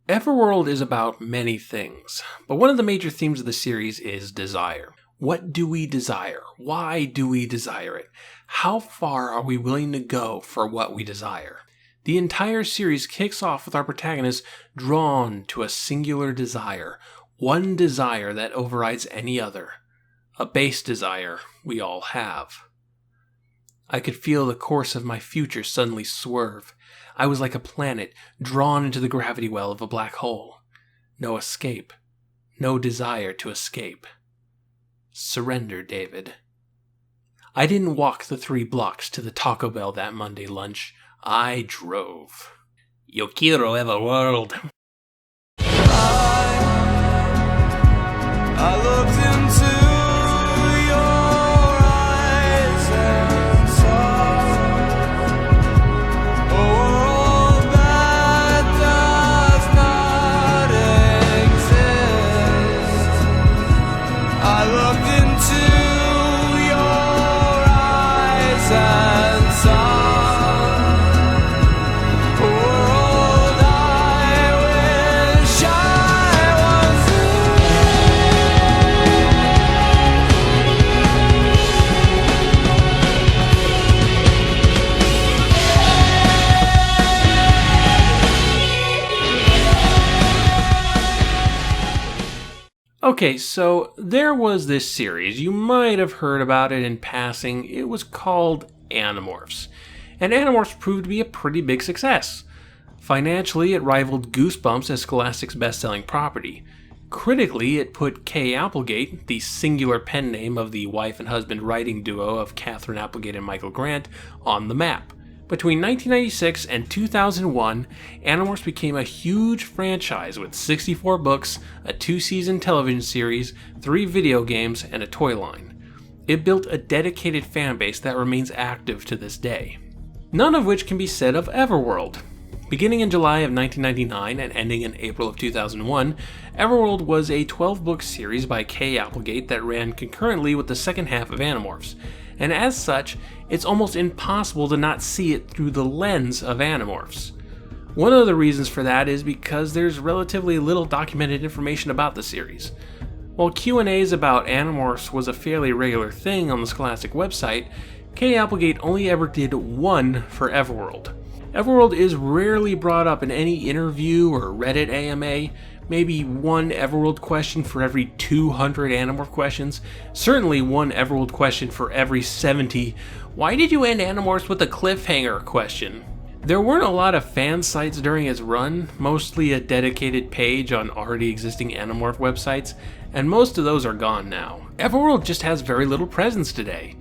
Everworld is about many things, but one of the major themes of the series is desire. What do we desire? Why do we desire it? How far are we willing to go for what we desire? The entire series kicks off with our protagonist drawn to a singular desire, one desire that overrides any other, a base desire we all have. I could feel the course of my future suddenly swerve. I was like a planet drawn into the gravity well of a black hole. No escape. No desire to escape. Surrender, David. I didn't walk the 3 blocks to the Taco Bell that Monday lunch. I drove. Yo quiero Everworld. I looked into your eyes and saw a world that does not exist. I looked into your eyes and saw a world I wish I was Okay, so there was this series. You might have heard about it in passing. It was called Animorphs. And Animorphs proved to be a pretty big success. Financially, it rivaled Goosebumps as Scholastic's best-selling property. Critically, it put Kay Applegate, the singular pen name of the wife and husband writing duo of Katherine Applegate and Michael Grant, on the map. Between 1996 and 2001, Animorphs became a huge franchise with 64 books, a 2-season television series, 3 video games, and a toy line. It built a dedicated fanbase that remains active to this day. None of which can be said of Everworld. Beginning in July of 1999 and ending in April of 2001, Everworld was a 12-book series by Kay Applegate that ran concurrently with the second half of Animorphs. And as such, it's almost impossible to not see it through the lens of Animorphs. One of the reasons for that is because there's relatively little documented information about the series. While Q&As about Animorphs was a fairly regular thing on the Scholastic website, Kay Applegate only ever did one for Everworld. Everworld is rarely brought up in any interview or Reddit AMA, maybe one Everworld question for every 200 Animorph questions, certainly one Everworld question for every 70 "Why did you end Animorphs with a cliffhanger?" question. There weren't a lot of fan sites during its run, mostly a dedicated page on already existing Animorph websites, and most of those are gone now. Everworld just has very little presence today.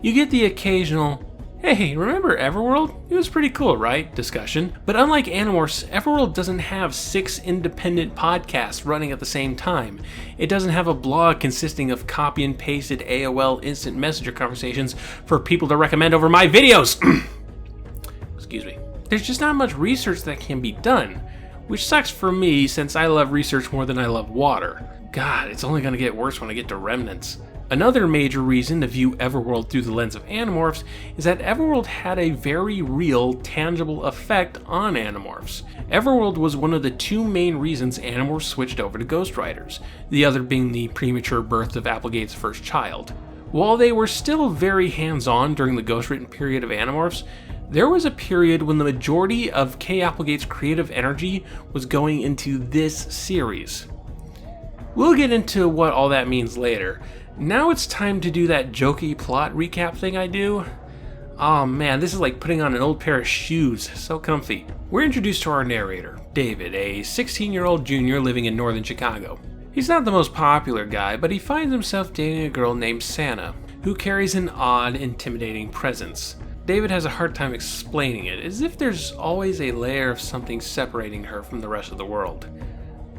You get the occasional, "Hey, remember Everworld? It was pretty cool, right?" discussion. But unlike Animorphs, Everworld doesn't have 6 independent podcasts running at the same time. It doesn't have a blog consisting of copy and pasted AOL instant messenger conversations for people to recommend over my videos. Excuse me. There's just not much research that can be done, which sucks for me since I love research more than I love water. God, it's only going to get worse when I get to Remnants. Another major reason to view Everworld through the lens of Animorphs is that Everworld had a very real, tangible effect on Animorphs. Everworld was one of the 2 main reasons Animorphs switched over to Ghostwriters, the other being the premature birth of Applegate's first child. While they were still very hands-on during the ghostwritten period of Animorphs, there was a period when the majority of Kay Applegate's creative energy was going into this series. We'll get into what all that means later. Now it's time to do that jokey plot recap thing I do. Oh man, this is like putting on an old pair of shoes, so comfy. We're introduced to our narrator, David, a 16-year-old junior living in northern Chicago. He's not the most popular guy, but he finds himself dating a girl named Senna, who carries an odd, intimidating presence. David has a hard time explaining it, as if there's always a layer of something separating her from the rest of the world.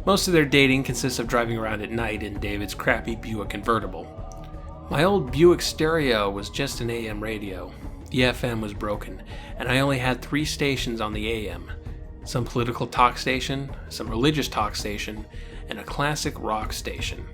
Most of their dating consists of driving around at night in David's crappy Buick convertible. My old Buick stereo was just an AM radio. The FM was broken, and I only had 3 stations on the AM. Some political talk station, some religious talk station, and a classic rock station.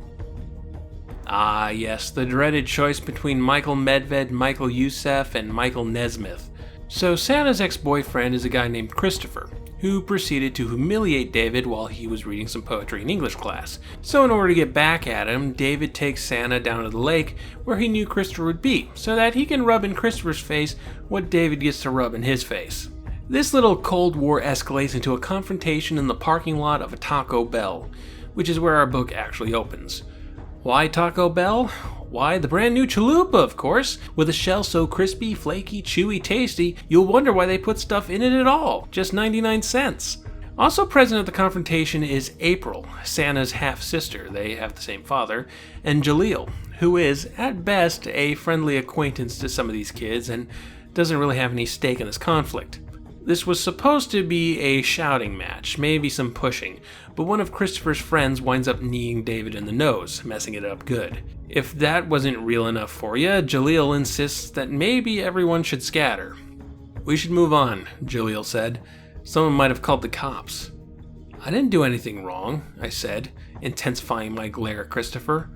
Ah yes, the dreaded choice between Michael Medved, Michael Youssef, and Michael Nesmith. So Santa's ex-boyfriend is a guy named Christopher, who proceeded to humiliate David while he was reading some poetry in English class. So in order to get back at him, David takes Senna down to the lake where he knew Christopher would be, so that he can rub in Christopher's face what David gets to rub in his face. This little Cold War escalates into a confrontation in the parking lot of a Taco Bell, which is where our book actually opens. Why Taco Bell? Why, the brand new chalupa, of course, with a shell so crispy, flaky, chewy, tasty, you'll wonder why they put stuff in it at all. Just 99 cents. Also present at the confrontation is April, Santa's half-sister, they have the same father, and Jaleel, who is, at best, a friendly acquaintance to some of these kids and doesn't really have any stake in this conflict. This was supposed to be a shouting match, maybe some pushing, but one of Christopher's friends winds up kneeing David in the nose, messing it up good. If that wasn't real enough for you, Jaleel insists that maybe everyone should scatter. "We should move on," Jaleel said. "Someone might have called the cops." "I didn't do anything wrong," I said, intensifying my glare at Christopher.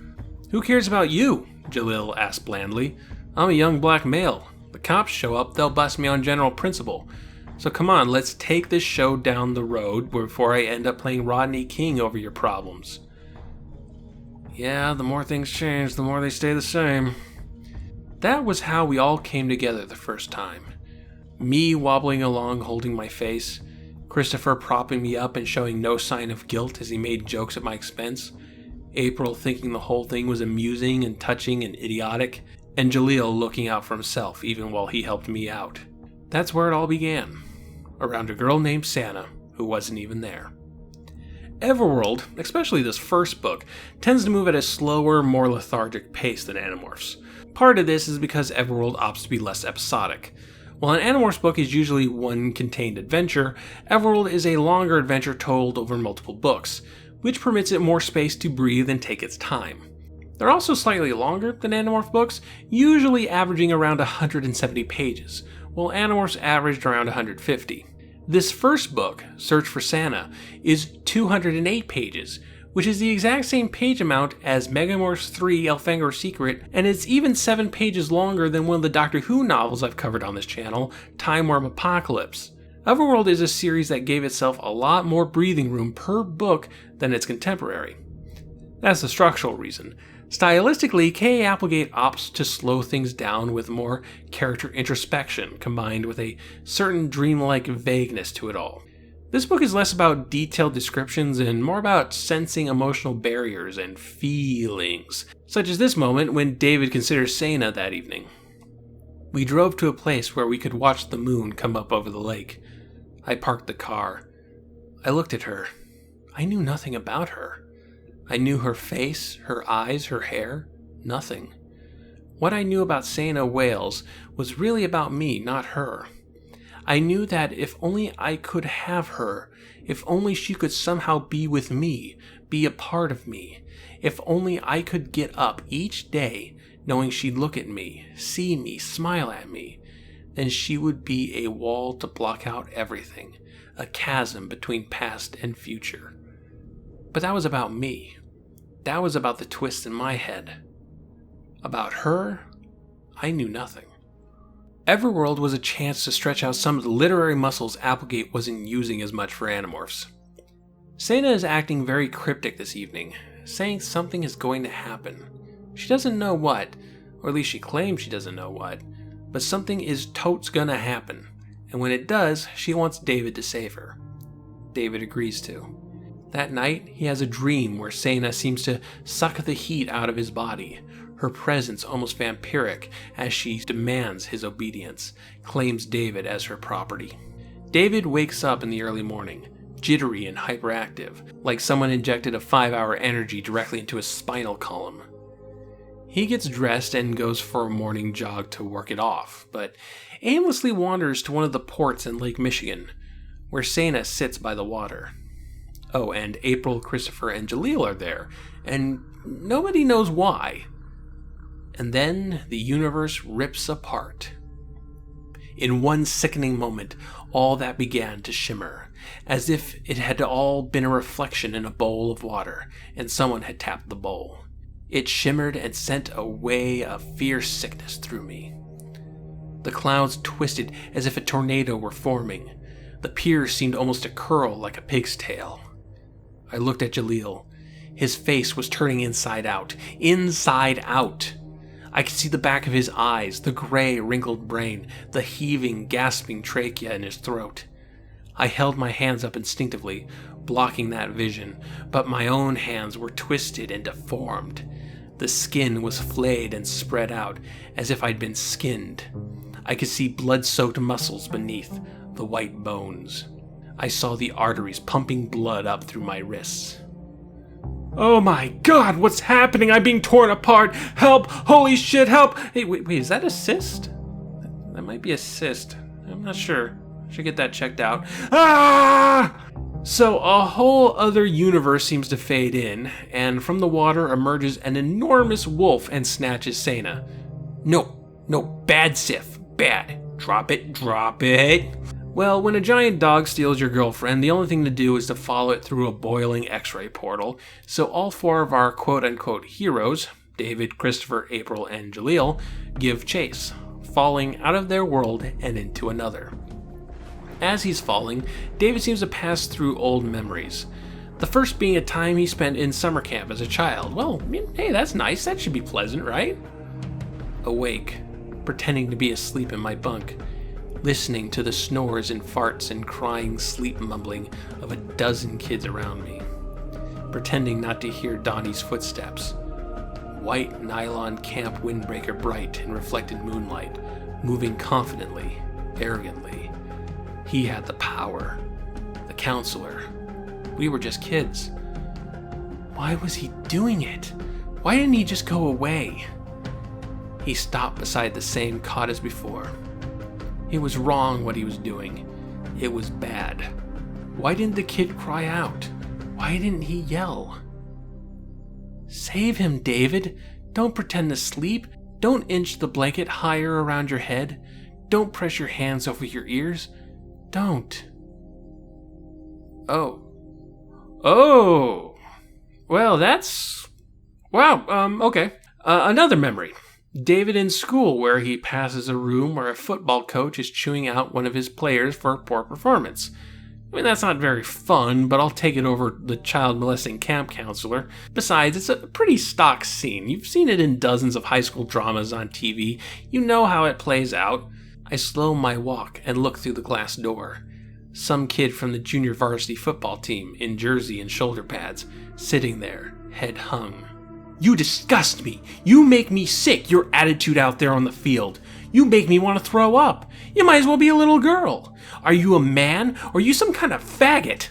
"Who cares about you?" Jaleel asked blandly. "I'm a young black male. The cops show up, they'll bust me on general principle. So come on, let's take this show down the road before I end up playing Rodney King over your problems." "Yeah, the more things change, the more they stay the same." That was how we all came together the first time. Me wobbling along holding my face, Christopher propping me up and showing no sign of guilt as he made jokes at my expense, April thinking the whole thing was amusing and touching and idiotic, and Jaleel looking out for himself even while he helped me out. That's where it all began, around a girl named Senna who wasn't even there. Everworld, especially this first book, tends to move at a slower, more lethargic pace than Animorphs. Part of this is because Everworld opts to be less episodic. While an Animorphs book is usually one contained adventure, Everworld is a longer adventure told over multiple books, which permits it more space to breathe and take its time. They're also slightly longer than Animorph books, usually averaging around 170 pages, while Animorphs averaged around 150. This first book, Search for Senna, is 208 pages, which is the exact same page amount as Megamorphs 3 Elfangor's Secret, and it's even 7 pages longer than one of the Doctor Who novels I've covered on this channel, Time Worm Apocalypse. Everworld is a series that gave itself a lot more breathing room per book than its contemporary. That's the structural reason. Stylistically, K. Applegate opts to slow things down with more character introspection, combined with a certain dreamlike vagueness to it all. This book is less about detailed descriptions and more about sensing emotional barriers and feelings, such as this moment when David considers Senna that evening. We drove to a place where we could watch the moon come up over the lake. I parked the car. I looked at her. I knew nothing about her. I knew her face, her eyes, her hair, nothing. What I knew about Senna Wales was really about me, not her. I knew that if only I could have her, if only she could somehow be with me, be a part of me, if only I could get up each day knowing she'd look at me, see me, smile at me, then she would be a wall to block out everything, a chasm between past and future. But that was about me. That was about the twist in my head. About her, I knew nothing. Everworld was a chance to stretch out some of the literary muscles Applegate wasn't using as much for Animorphs. Senna is acting very cryptic this evening, saying something is going to happen. She doesn't know what, or at least she claims she doesn't know what, but something is totes gonna happen, and when it does, she wants David to save her. David agrees to. That night, he has a dream where Senna seems to suck the heat out of his body, her presence almost vampiric as she demands his obedience, claims David as her property. David wakes up in the early morning, jittery and hyperactive, like someone injected a 5-hour energy directly into his spinal column. He gets dressed and goes for a morning jog to work it off, but aimlessly wanders to one of the ports in Lake Michigan, where Senna sits by the water. Oh, and April, Christopher, and Jaleel are there, and nobody knows why. And then the universe rips apart. In one sickening moment, all that began to shimmer, as if it had all been a reflection in a bowl of water, and someone had tapped the bowl. It shimmered and sent a way of fierce sickness through me. The clouds twisted as if a tornado were forming, The pier seemed almost to curl like a pig's tail. I looked at Jalil. His face was turning inside out. Inside out! I could see the back of his eyes, the gray, wrinkled brain, the heaving, gasping trachea in his throat. I held my hands up instinctively, blocking that vision, but my own hands were twisted and deformed. The skin was flayed and spread out, as if I'd been skinned. I could see blood-soaked muscles beneath the white bones. I saw the arteries pumping blood up through my wrists. Oh my god, what's happening? I'm being torn apart! Help! Holy shit, help! Hey, wait, is that a cyst? That might be a cyst. I'm not sure. Should get that checked out. Ah! So a whole other universe seems to fade in, and from the water emerges an enormous wolf and snatches Senna. No, bad Sif, bad. Drop it. Well, when a giant dog steals your girlfriend, the only thing to do is to follow it through a boiling X-ray portal. So all four of our quote-unquote heroes, David, Christopher, April, and Jalil, give chase, falling out of their world and into another. As he's falling, David seems to pass through old memories. The first being a time he spent in summer camp as a child. Well, hey, that's nice. That should be pleasant, right? Awake, pretending to be asleep in my bunk, listening to the snores and farts and crying sleep mumbling of a dozen kids around me, pretending not to hear Donnie's footsteps. White nylon camp windbreaker bright in reflected moonlight, moving confidently, arrogantly. He had the power. The counselor. We were just kids. Why was he doing it? Why didn't he just go away? He stopped beside the same cot as before. It was wrong what he was doing. It was bad. Why didn't the kid cry out? Why didn't he yell? Save him, David. Don't pretend to sleep. Don't inch the blanket higher around your head. Don't press your hands over your ears. Don't. Oh. Well, that's... Wow, okay. Another memory. David in school, where he passes a room where a football coach is chewing out one of his players for poor performance. I mean, that's not very fun, but I'll take it over the child molesting camp counselor. Besides, it's a pretty stock scene. You've seen it in dozens of high school dramas on TV. You know how it plays out. I slow my walk and look through the glass door. Some kid from the junior varsity football team in jersey and shoulder pads, sitting there, head hung. You disgust me. You make me sick, your attitude out there on the field. You make me want to throw up. You might as well be a little girl. Are you a man, or are you some kind of faggot?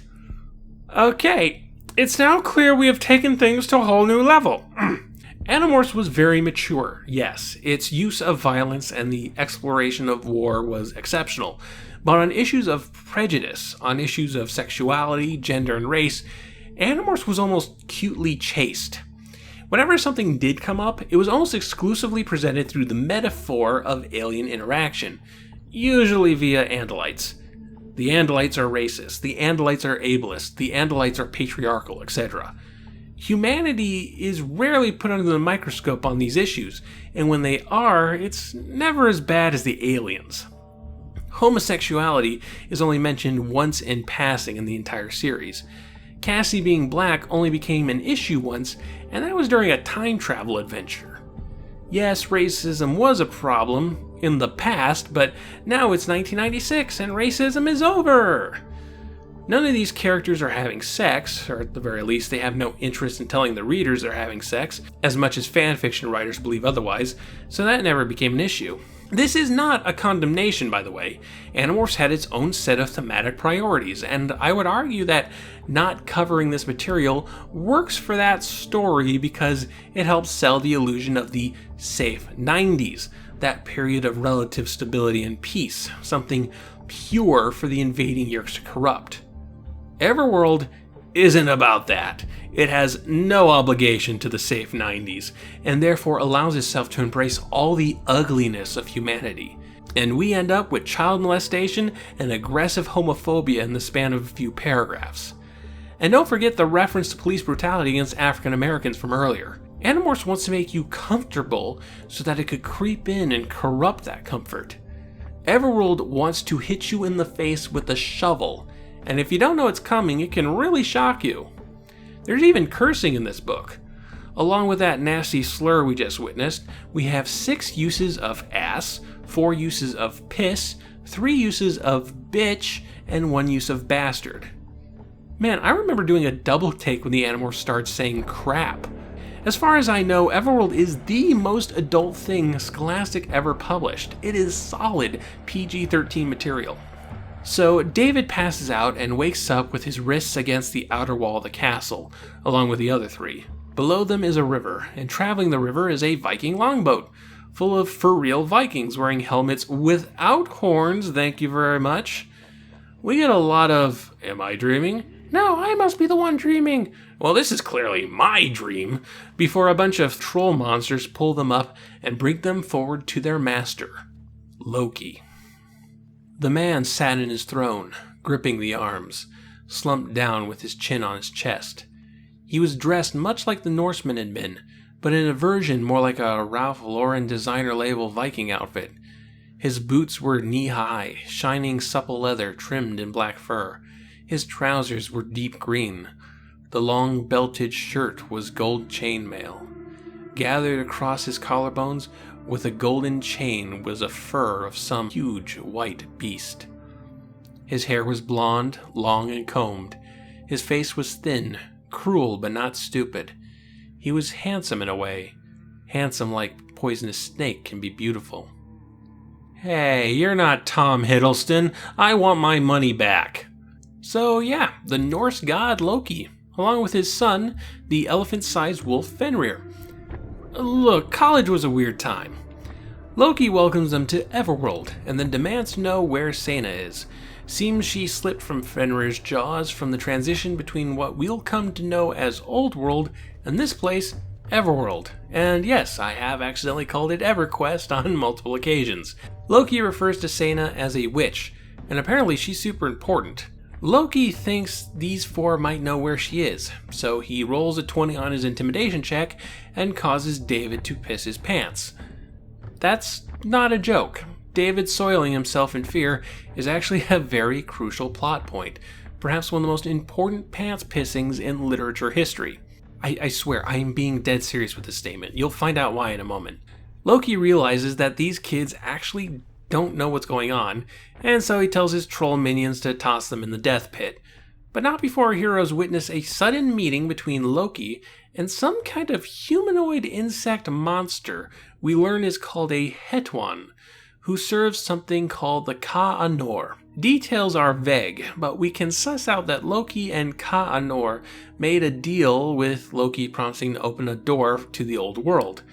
Okay, it's now clear we have taken things to a whole new level. Animorphs was very mature, yes. Its use of violence and the exploration of war was exceptional. But on issues of prejudice, on issues of sexuality, gender, and race, Animorphs was almost cutely chaste. Whenever something did come up, it was almost exclusively presented through the metaphor of alien interaction, usually via Andalites. The Andalites are racist, the Andalites are ableist, the Andalites are patriarchal, etc. Humanity is rarely put under the microscope on these issues, and when they are, it's never as bad as the aliens. Homosexuality is only mentioned once in passing in the entire series. Cassie being black only became an issue once, and that was during a time travel adventure. Yes, racism was a problem in the past, but now it's 1996 and racism is over. None of these characters are having sex, or at the very least they have no interest in telling the readers they're having sex, as much as fanfiction writers believe otherwise, so that never became an issue. This is not a condemnation, by the way. Animorphs had its own set of thematic priorities, and I would argue that not covering this material works for that story because it helps sell the illusion of the safe 90s, that period of relative stability and peace, something pure for the invading Yeerks to corrupt. Everworld isn't about that. It has no obligation to the safe 90s, and therefore allows itself to embrace all the ugliness of humanity. And we end up with child molestation and aggressive homophobia in the span of a few paragraphs. And don't forget the reference to police brutality against African Americans from earlier. Animorphs wants to make you comfortable so that it could creep in and corrupt that comfort. Everworld wants to hit you in the face with a shovel, and if you don't know it's coming, it can really shock you. There's even cursing in this book. Along with that nasty slur we just witnessed, we have 6 uses of ass, 4 uses of piss, 3 uses of bitch, and 1 use of bastard. Man, I remember doing a double take when the Animorphs started saying crap. As far as I know, Everworld is the most adult thing Scholastic ever published. It is solid PG-13 material. So David passes out and wakes up with his wrists against the outer wall of the castle, along with the other 3. Below them is a river, and traveling the river is a Viking longboat, full of for-real Vikings wearing helmets without horns, thank you very much. We get a lot of, am I dreaming? No, I must be the one dreaming. Well, this is clearly my dream, before a bunch of troll monsters pull them up and bring them forward to their master, Loki. The man sat in his throne, gripping the arms, slumped down with his chin on his chest. He was dressed much like the Norsemen had been, but in a version more like a Ralph Lauren designer label Viking outfit. His boots were knee-high, shining supple leather trimmed in black fur. His trousers were deep green. The long belted shirt was gold chainmail. Gathered across his collarbones with a golden chain was a fur of some huge white beast. His hair was blonde, long and combed. His face was thin, cruel but not stupid. He was handsome in a way. Handsome like poisonous snake can be beautiful. Hey, you're not Tom Hiddleston. I want my money back. So yeah, the Norse god Loki, along with his son, the elephant-sized wolf Fenrir. Look, college was a weird time. Loki welcomes them to Everworld, and then demands to know where Senna is. Seems she slipped from Fenrir's jaws from the transition between what we'll come to know as Old World and this place, Everworld. And yes, I have accidentally called it EverQuest on multiple occasions. Loki refers to Senna as a witch, and apparently she's super important. Loki thinks these 4 might know where she is, so he rolls a 20 on his intimidation check and causes David to piss his pants. That's not a joke. David soiling himself in fear is actually a very crucial plot point, perhaps one of the most important pants pissings in literature history. I swear, I am being dead serious with this statement. You'll find out why in a moment. Loki realizes that these kids actually don't know what's going on, and so he tells his troll minions to toss them in the death pit. But not before our heroes witness a sudden meeting between Loki and some kind of humanoid insect monster we learn is called a Hetwan, who serves something called the Ka-Anor. Details are vague, but we can suss out that Loki and Ka-Anor made a deal with Loki promising to open a door to the old world.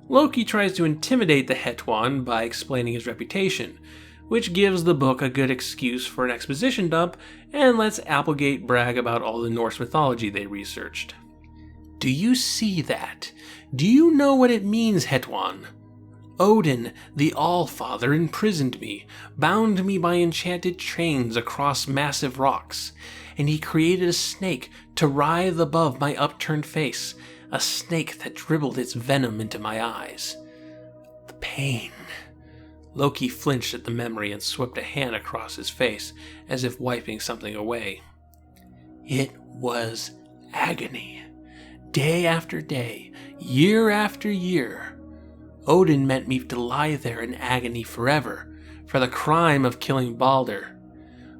Loki tries to intimidate the Hetwan by explaining his reputation, which gives the book a good excuse for an exposition dump and lets Applegate brag about all the Norse mythology they researched. Do you see that? Do you know what it means, Hetwan? Odin, the All-Father, imprisoned me, bound me by enchanted chains across massive rocks, and he created a snake to writhe above my upturned face, a snake that dribbled its venom into my eyes. The pain. Loki flinched at the memory and swept a hand across his face, as if wiping something away. It was agony. Day after day, year after year. Odin meant me to lie there in agony forever, for the crime of killing Balder.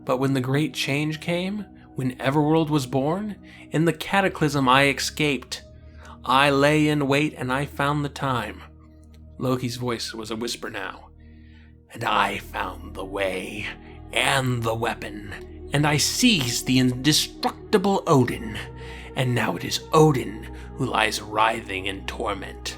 But when the great change came, when Everworld was born, in the cataclysm I escaped. I lay in wait and I found the time. Loki's voice was a whisper now. And I found the way, and the weapon, and I seized the indestructible Odin, and now it is Odin who lies writhing in torment.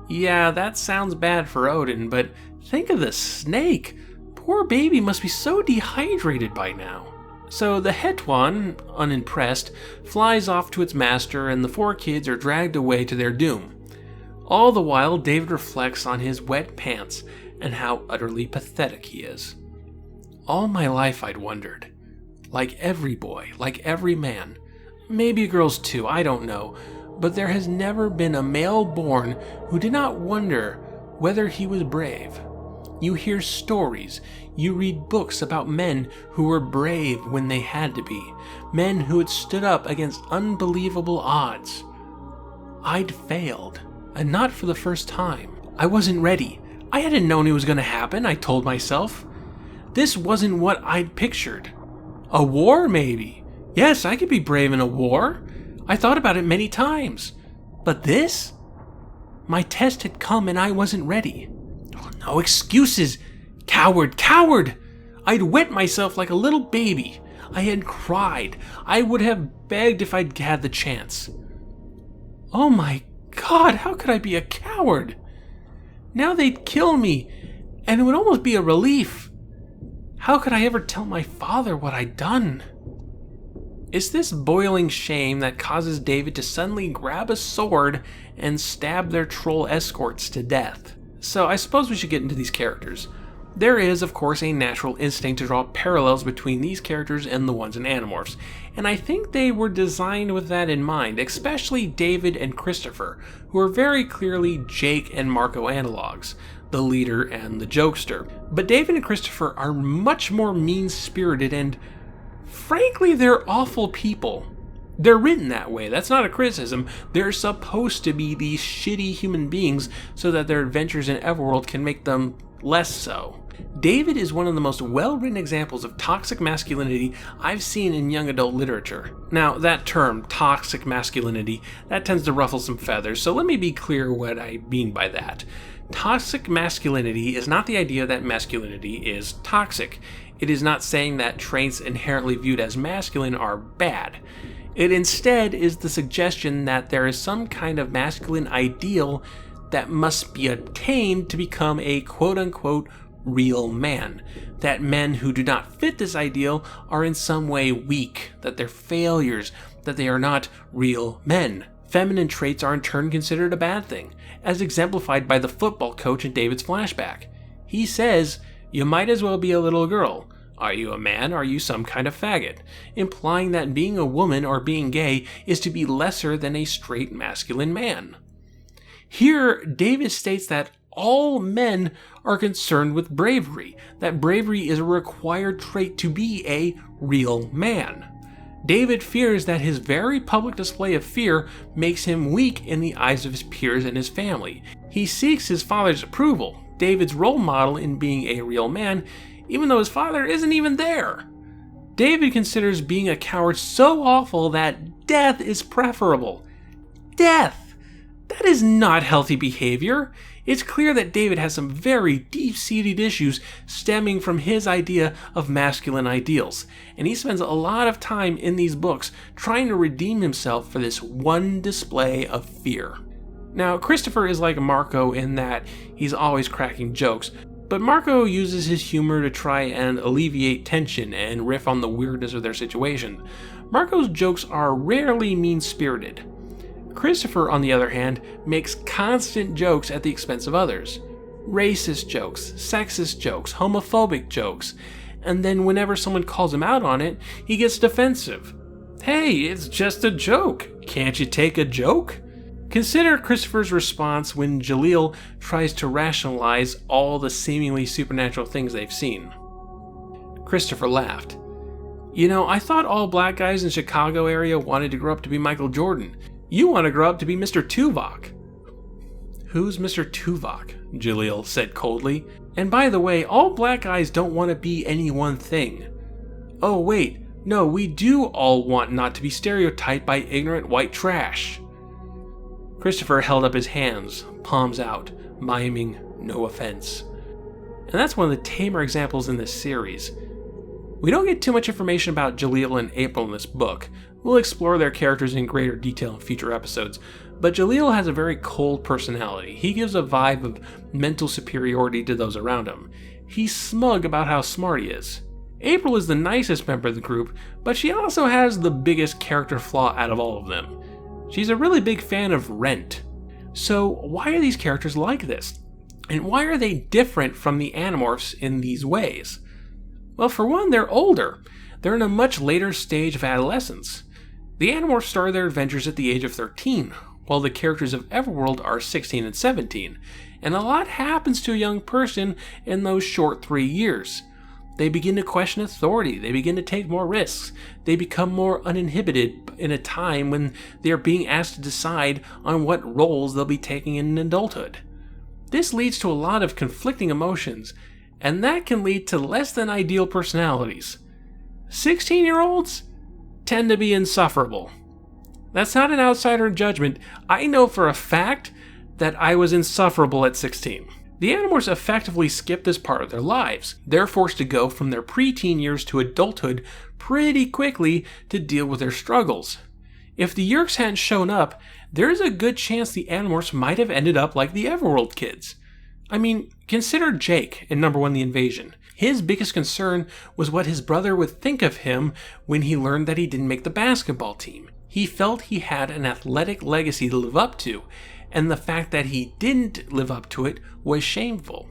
Yeah, that sounds bad for Odin, but think of the snake. Poor baby must be so dehydrated by now. So the Hetwan, unimpressed, flies off to its master and the 4 kids are dragged away to their doom. All the while, David reflects on his wet pants and how utterly pathetic he is. All my life I'd wondered. Like every boy, like every man, maybe girls too, I don't know, but there has never been a male born who did not wonder whether he was brave, You hear stories, you read books about men who were brave when they had to be, men who had stood up against unbelievable odds. I'd failed, and not for the first time. I wasn't ready. I hadn't known it was going to happen, I told myself. This wasn't what I'd pictured. A war, maybe. Yes, I could be brave in a war. I thought about it many times. But this? My test had come and I wasn't ready. Oh, no excuses. Coward, coward! I'd wet myself like a little baby. I had cried. I would have begged if I'd had the chance. Oh my God, how could I be a coward? Now they'd kill me, and it would almost be a relief. How could I ever tell my father what I'd done? It's this boiling shame that causes David to suddenly grab a sword and stab their troll escorts to death. So I suppose we should get into these characters. There is, of course, a natural instinct to draw parallels between these characters and the ones in Animorphs, and I think they were designed with that in mind, especially David and Christopher, who are very clearly Jake and Marco analogs, the leader and the jokester. But David and Christopher are much more mean-spirited and, frankly, they're awful people. They're written that way, that's not a criticism. They're supposed to be these shitty human beings so that their adventures in Everworld can make them less so. David is one of the most well-written examples of toxic masculinity I've seen in young adult literature. Now, that term, toxic masculinity, that tends to ruffle some feathers, so let me be clear what I mean by that. Toxic masculinity is not the idea that masculinity is toxic. It is not saying that traits inherently viewed as masculine are bad. It instead is the suggestion that there is some kind of masculine ideal that must be attained to become a quote-unquote real man. That men who do not fit this ideal are in some way weak, that they're failures, that they are not real men. Feminine traits are in turn considered a bad thing, as exemplified by the football coach in David's flashback. He says, "You might as well be a little girl. Are you a man? Are you some kind of faggot?" Implying that being a woman or being gay is to be lesser than a straight masculine man. Here, David states that all men are concerned with bravery, that bravery is a required trait to be a real man. David fears that his very public display of fear makes him weak in the eyes of his peers and his family. He seeks his father's approval, David's role model in being a real man, even though his father isn't even there. David considers being a coward so awful that death is preferable. Death! That is not healthy behavior. It's clear that David has some very deep-seated issues stemming from his idea of masculine ideals, and he spends a lot of time in these books trying to redeem himself for this one display of fear. Now, Christopher is like Marco in that he's always cracking jokes, but Marco uses his humor to try and alleviate tension and riff on the weirdness of their situation. Marco's jokes are rarely mean-spirited. Christopher, on the other hand, makes constant jokes at the expense of others. Racist jokes, sexist jokes, homophobic jokes, and then whenever someone calls him out on it, he gets defensive. Hey, it's just a joke. Can't you take a joke? Consider Christopher's response when Jaleel tries to rationalize all the seemingly supernatural things they've seen. Christopher laughed. "You know, I thought all black guys in the Chicago area wanted to grow up to be Michael Jordan. You want to grow up to be Mr. Tuvok." "Who's Mr. Tuvok?" Jaleel said coldly. "And by the way, all black guys don't want to be any one thing." "Oh wait, no, we do all want not to be stereotyped by ignorant white trash." Christopher held up his hands, palms out, miming no offense. And that's one of the tamer examples in this series. We don't get too much information about Jaleel and April in this book. We'll explore their characters in greater detail in future episodes, but Jaleel has a very cold personality. He gives a vibe of mental superiority to those around him. He's smug about how smart he is. April is the nicest member of the group, but she also has the biggest character flaw out of all of them. She's a really big fan of Rent. So why are these characters like this? And why are they different from the Animorphs in these ways? Well, for one, they're older. They're in a much later stage of adolescence. The Animorphs started their adventures at the age of 13, while the characters of Everworld are 16 and 17. And a lot happens to a young person in those short 3 years. They begin to question authority, they begin to take more risks, they become more uninhibited in a time when they are being asked to decide on what roles they'll be taking in adulthood. This leads to a lot of conflicting emotions, and that can lead to less than ideal personalities. 16-year-olds tend to be insufferable. That's not an outsider judgment. I know for a fact that I was insufferable at 16. The Animorphs effectively skip this part of their lives. They're forced to go from their preteen years to adulthood pretty quickly to deal with their struggles. If the Yeerks hadn't shown up, there's a good chance the Animorphs might have ended up like the Everworld kids. I mean, consider Jake in number 1 The Invasion. His biggest concern was what his brother would think of him when he learned that he didn't make the basketball team. He felt he had an athletic legacy to live up to, and the fact that he didn't live up to it was shameful.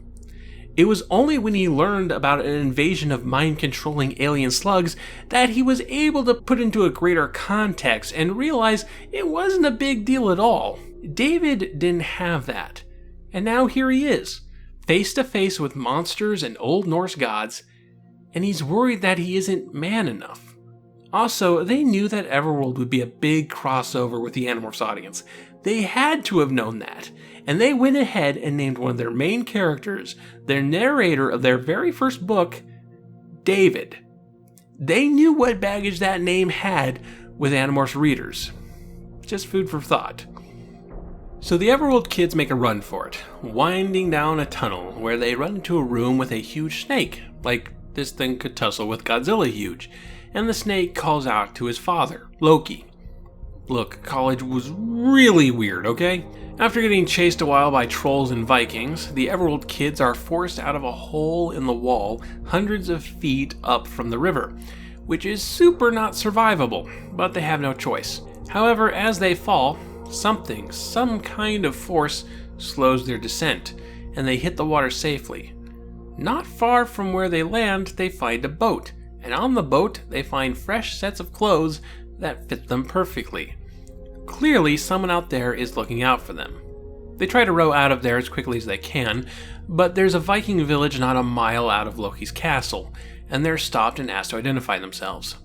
It was only when he learned about an invasion of mind-controlling alien slugs that he was able to put into a greater context and realize it wasn't a big deal at all. David didn't have that, and now here he is, face to face with monsters and Old Norse gods, and he's worried that he isn't man enough. Also, they knew that Everworld would be a big crossover with the Animorphs audience. They had to have known that, and they went ahead and named one of their main characters, their narrator of their very first book, David. They knew what baggage that name had with Animorphs readers. Just food for thought. So the Everworld kids make a run for it, winding down a tunnel where they run into a room with a huge snake, like this thing could tussle with Godzilla huge, and the snake calls out to his father, Loki. Look, college was really weird, okay? After getting chased a while by trolls and Vikings, the Everworld kids are forced out of a hole in the wall hundreds of feet up from the river, which is super not survivable, but they have no choice. However, as they fall, some kind of force slows their descent, and they hit the water safely. Not far from where they land, they find a boat, and on the boat, they find fresh sets of clothes that fit them perfectly. Clearly, someone out there is looking out for them. They try to row out of there as quickly as they can, but there's a Viking village not a mile out of Loki's castle, and they're stopped and asked to identify themselves.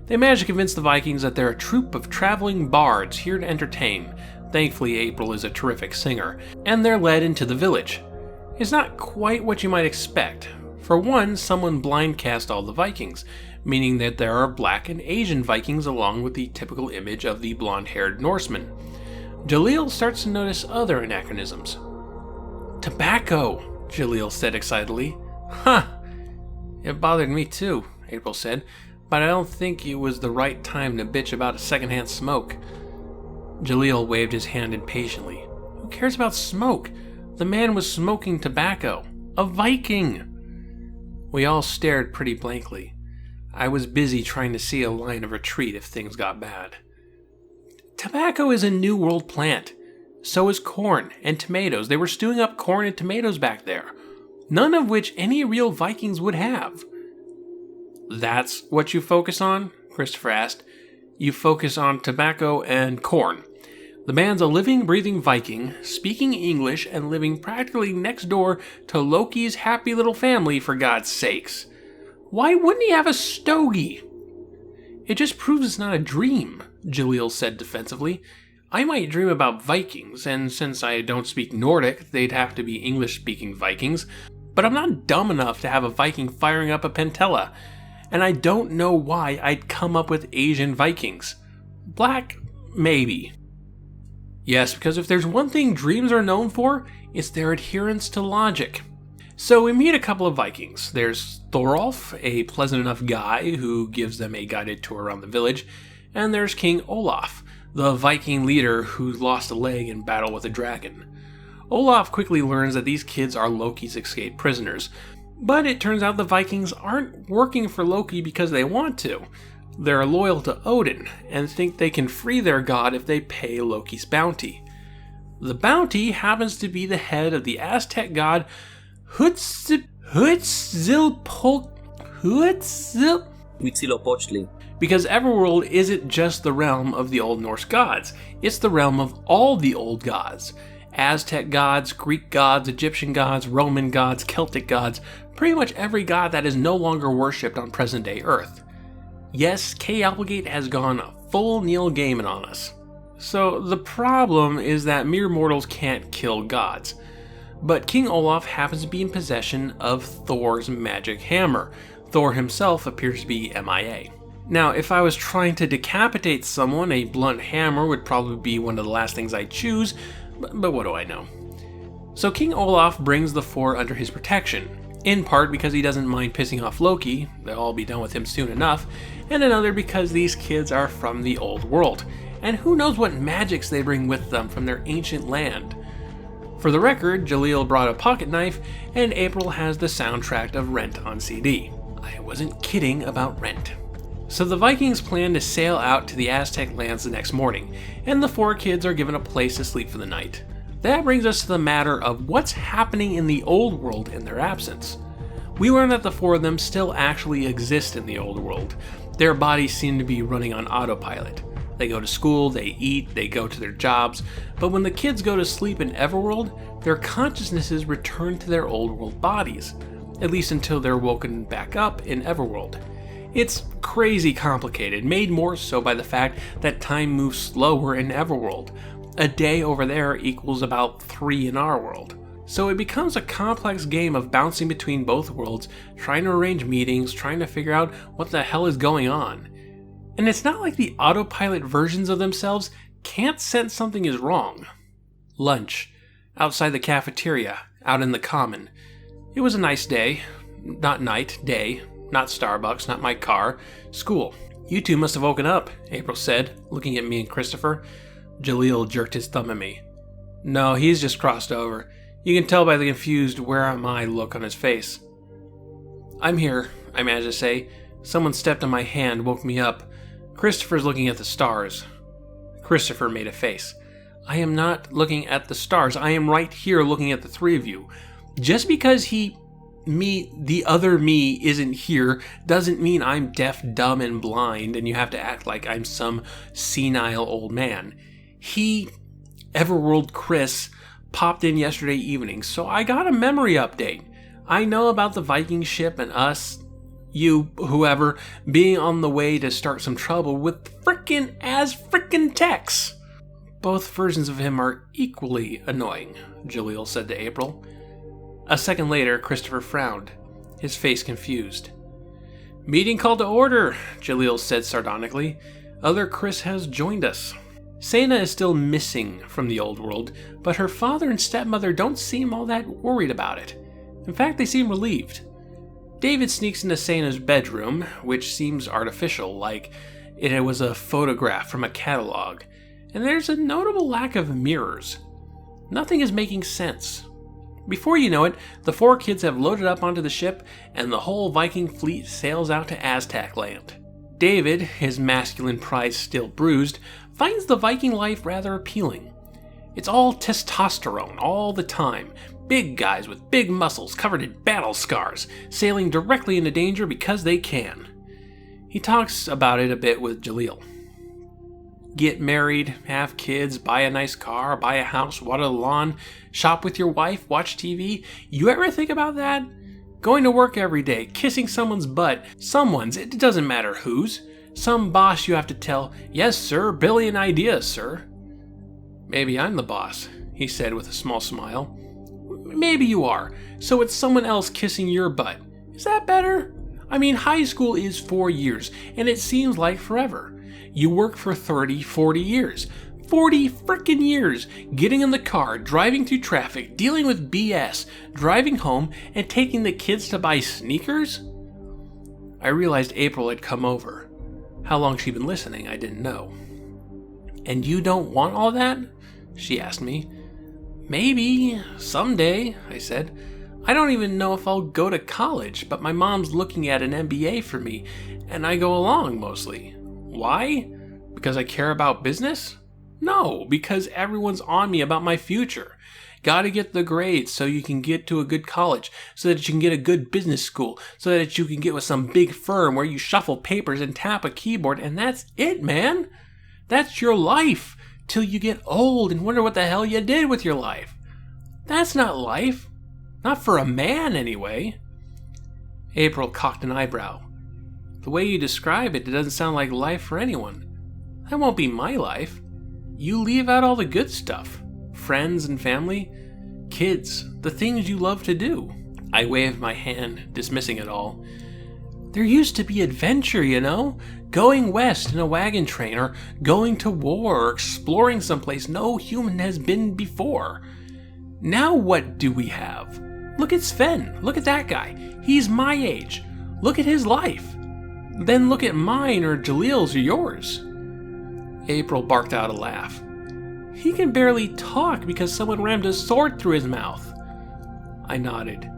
They manage to convince the Vikings that they're a troupe of traveling bards here to entertain. Thankfully, April is a terrific singer, and they're led into the village. It's not quite what you might expect. For one, someone blind cast all the Vikings, meaning that there are black and Asian Vikings along with the typical image of the blonde-haired Norseman. Jaleel starts to notice other anachronisms. "Tobacco," Jaleel said excitedly. "Huh, it bothered me too," April said, "but I don't think it was the right time to bitch about a secondhand smoke." Jaleel waved his hand impatiently. Who cares about smoke? The man was smoking tobacco. A Viking! We all stared pretty blankly. I was busy trying to see a line of retreat if things got bad. Tobacco is a New World plant. So is corn and tomatoes. They were stewing up corn and tomatoes back there, none of which any real Vikings would have. "That's what you focus on?" Christopher asked. "You focus on tobacco and corn. The man's a living, breathing Viking, speaking English and living practically next door to Loki's happy little family, for God's sakes. Why wouldn't he have a stogie?" "It just proves it's not a dream," Jaleel said defensively. "I might dream about Vikings, and since I don't speak Nordic, they'd have to be English-speaking Vikings, but I'm not dumb enough to have a Viking firing up a Pentella, and I don't know why I'd come up with Asian Vikings. Black, maybe. Yes, because if there's one thing dreams are known for, it's their adherence to logic." So we meet a couple of Vikings. There's Thorolf, a pleasant enough guy who gives them a guided tour around the village, and there's King Olaf, the Viking leader who lost a leg in battle with a dragon. Olaf quickly learns that these kids are Loki's escaped prisoners, but it turns out the Vikings aren't working for Loki because they want to. They're loyal to Odin and think they can free their god if they pay Loki's bounty. The bounty happens to be the head of the Aztec god Huitzilopochtli. Because Everworld isn't just the realm of the Old Norse gods, it's the realm of all the old gods. Aztec gods, Greek gods, Egyptian gods, Roman gods, Celtic gods, pretty much every god that is no longer worshipped on present-day Earth. Yes, K. Applegate has gone full Neil Gaiman on us. So the problem is that mere mortals can't kill gods. But King Olaf happens to be in possession of Thor's magic hammer. Thor himself appears to be MIA. Now, if I was trying to decapitate someone, a blunt hammer would probably be one of the last things I'd choose, but what do I know? So King Olaf brings the four under his protection, in part because he doesn't mind pissing off Loki, they'll all be done with him soon enough, and another because these kids are from the old world, and who knows what magics they bring with them from their ancient land. For the record, Jaleel brought a pocket knife, and April has the soundtrack of Rent on CD. I wasn't kidding about Rent. So the Vikings plan to sail out to the Aztec lands the next morning, and the four kids are given a place to sleep for the night. That brings us to the matter of what's happening in the old world in their absence. We learn that the four of them still actually exist in the old world. Their bodies seem to be running on autopilot. They go to school, they eat, they go to their jobs, but when the kids go to sleep in Everworld, their consciousnesses return to their old world bodies, at least until they're woken back up in Everworld. It's crazy complicated, made more so by the fact that time moves slower in Everworld. A day over there equals about 3 in our world. So it becomes a complex game of bouncing between both worlds, trying to arrange meetings, trying to figure out what the hell is going on. And it's not like the autopilot versions of themselves can't sense something is wrong. Lunch. Outside the cafeteria, out in the common. It was a nice day. Not night, day. Not Starbucks, not my car. School. You two must have woken up, April said, looking at me and Christopher. Jaleel jerked his thumb at me. No, he's just crossed over. You can tell by the confused where am I look on his face. I'm here, I managed to say. Someone stepped on my hand, woke me up. Christopher's looking at the stars. Christopher made a face. I am not looking at the stars. I am right here looking at the three of you. Just because the other me isn't here doesn't mean I'm deaf, dumb, and blind and you have to act like I'm some senile old man. Everworld Chris, popped in yesterday evening, so I got a memory update. I know about the Viking ship and us, you, whoever, being on the way to start some trouble with frickin' Tex. Both versions of him are equally annoying, Jaleel said to April. A second later, Christopher frowned, his face confused. Meeting called to order, Jaleel said sardonically. Other Chris has joined us. Senna is still missing from the old world, but her father and stepmother don't seem all that worried about it. In fact, they seem relieved. David sneaks into Senna's bedroom, which seems artificial, like it was a photograph from a catalog, and there's a notable lack of mirrors. Nothing is making sense. Before you know it, the four kids have loaded up onto the ship, and the whole Viking fleet sails out to Aztec land. David, his masculine pride still bruised, finds the Viking life rather appealing. It's all testosterone all the time. Big guys with big muscles covered in battle scars, sailing directly into danger because they can. He talks about it a bit with Jaleel. Get married, have kids, buy a nice car, buy a house, water the lawn, shop with your wife, watch TV. You ever think about that? Going to work every day, kissing someone's butt. Someone's, it doesn't matter whose. Some boss you have to tell, yes sir, brilliant idea, sir. Maybe I'm the boss, he said with a small smile. Maybe you are, so it's someone else kissing your butt. Is that better? I mean, high school is 4 years, and it seems like forever. You work for 30, 40 years. 40 frickin' years, getting in the car, driving through traffic, dealing with BS, driving home, and taking the kids to buy sneakers? I realized April had come over. How long she'd been listening, I didn't know. And you don't want all that? She asked me. Maybe, someday, I said. I don't even know if I'll go to college, but my mom's looking at an MBA for me, and I go along mostly. Why? Because I care about business? No, because everyone's on me about my future. Gotta get the grades so you can get to a good college, so that you can get a good business school, so that you can get with some big firm where you shuffle papers and tap a keyboard, and that's it, man. That's your life. till you get old and wonder what the hell you did with your life. That's not life. Not for a man, anyway. April cocked an eyebrow. The way you describe it, it doesn't sound like life for anyone. That won't be my life. You leave out all the good stuff. Friends and family, kids, the things you love to do. I waved my hand, dismissing it all. There used to be adventure, you know? Going west in a wagon train, or going to war, or exploring someplace no human has been before. Now what do we have? Look at Sven. Look at that guy. He's my age. Look at his life. Then look at mine, or Jalil's, or yours. April barked out a laugh. He can barely talk because someone rammed a sword through his mouth. I nodded.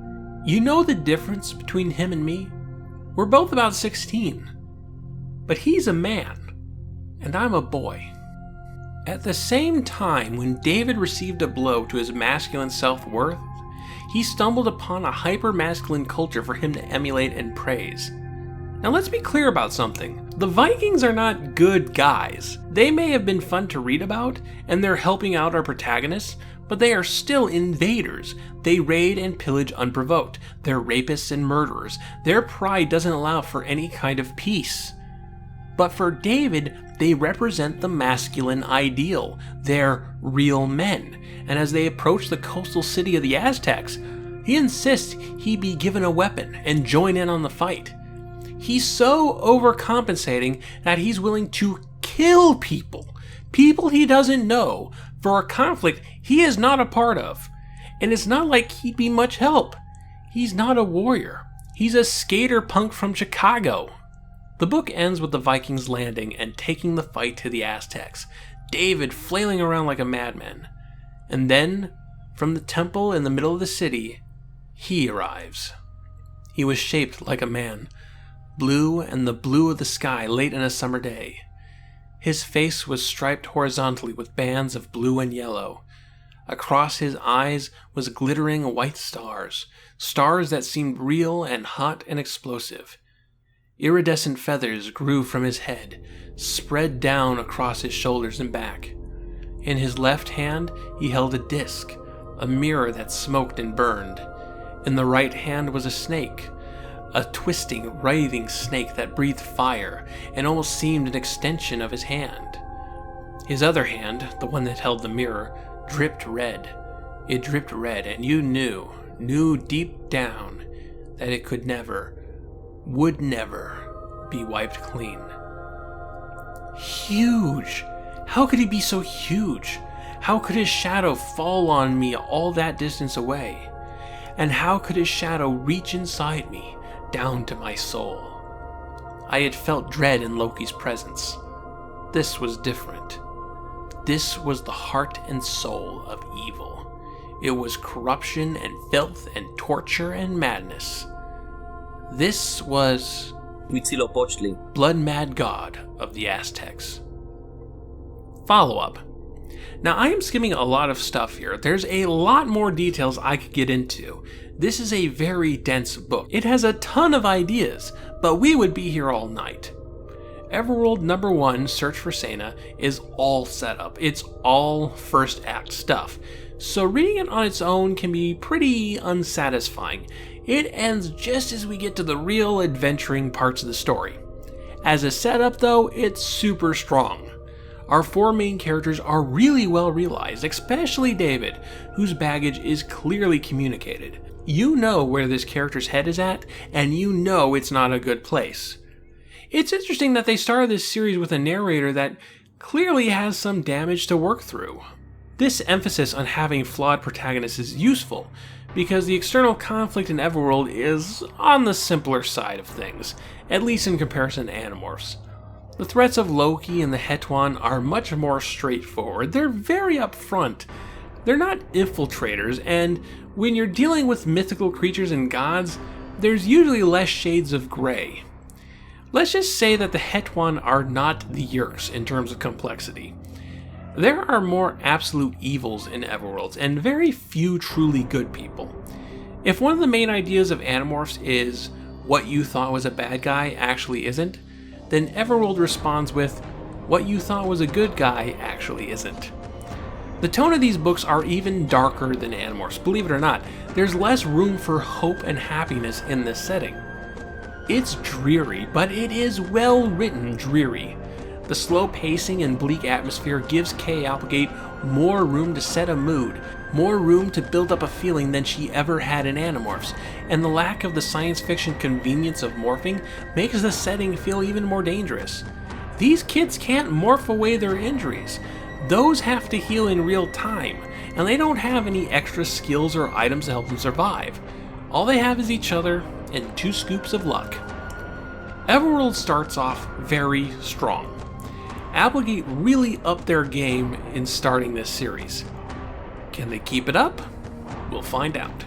You know the difference between him and me? We're both about 16. But he's a man, and I'm a boy. At the same time, when David received a blow to his masculine self-worth, he stumbled upon a hyper-masculine culture for him to emulate and praise. Now let's be clear about something. The Vikings are not good guys. They may have been fun to read about, and they're helping out our protagonists, but they are still invaders. They raid and pillage unprovoked. They're rapists and murderers. Their pride doesn't allow for any kind of peace. But for David, they represent the masculine ideal. They're real men. And as they approach the coastal city of the Aztecs, he insists he be given a weapon and join in on the fight. He's so overcompensating that he's willing to kill people he doesn't know, for a conflict he is not a part of. And it's not like he'd be much help. He's not a warrior. He's a skater punk from Chicago. The book ends with the Vikings landing and taking the fight to the Aztecs, David flailing around like a madman. And then, from the temple in the middle of the city, he arrives. He was shaped like a man, blue and the blue of the sky late in a summer day. His face was striped horizontally with bands of blue and yellow. Across his eyes was glittering white stars, stars that seemed real and hot and explosive. Iridescent feathers grew from his head, spread down across his shoulders and back. In his left hand he held a disc, a mirror that smoked and burned. In the right hand was a snake, a twisting, writhing snake that breathed fire and almost seemed an extension of his hand. His other hand, the one that held the mirror, dripped red. It dripped red, and you knew deep down that it could never, would never be wiped clean. Huge! How could he be so huge? How could his shadow fall on me all that distance away? And how could his shadow reach inside me, down to my soul? I had felt dread in Loki's presence. This was different. This was the heart and soul of evil. It was corruption and filth and torture and madness. This was Huitzilopochtli, blood-mad god of the Aztecs. Follow-up. Now, I am skimming a lot of stuff here. There's a lot more details I could get into. This is a very dense book. It has a ton of ideas, but we would be here all night. Everworld number 1, Search for Senna, is all set up. It's all first act stuff. So reading it on its own can be pretty unsatisfying. It ends just as we get to the real adventuring parts of the story. As a setup though, it's super strong. Our 4 main characters are really well realized, especially David, whose baggage is clearly communicated. You know where this character's head is at, and you know it's not a good place. It's interesting that they started this series with a narrator that clearly has some damage to work through. This emphasis on having flawed protagonists is useful, because the external conflict in Everworld is on the simpler side of things, at least in comparison to Animorphs. The threats of Loki and the Hetwan are much more straightforward. They're very upfront. They're not infiltrators, and when you're dealing with mythical creatures and gods, there's usually less shades of gray. Let's just say that the Hetwan are not the Yerks in terms of complexity. There are more absolute evils in Everworlds, and very few truly good people. If one of the main ideas of Animorphs is what you thought was a bad guy actually isn't, then Everworld responds with, What you thought was a good guy actually isn't. The tone of these books are even darker than Animorphs. Believe it or not, there's less room for hope and happiness in this setting. It's dreary, but it is well written dreary. The slow pacing and bleak atmosphere gives Kay Applegate more room to set a mood, more room to build up a feeling than she ever had in Animorphs, and the lack of the science fiction convenience of morphing makes the setting feel even more dangerous. These kids can't morph away their injuries. Those have to heal in real time, and they don't have any extra skills or items to help them survive. All they have is each other and 2 scoops of luck. Everworld starts off very strong. Applegate really upped their game in starting this series. Can they keep it up? We'll find out.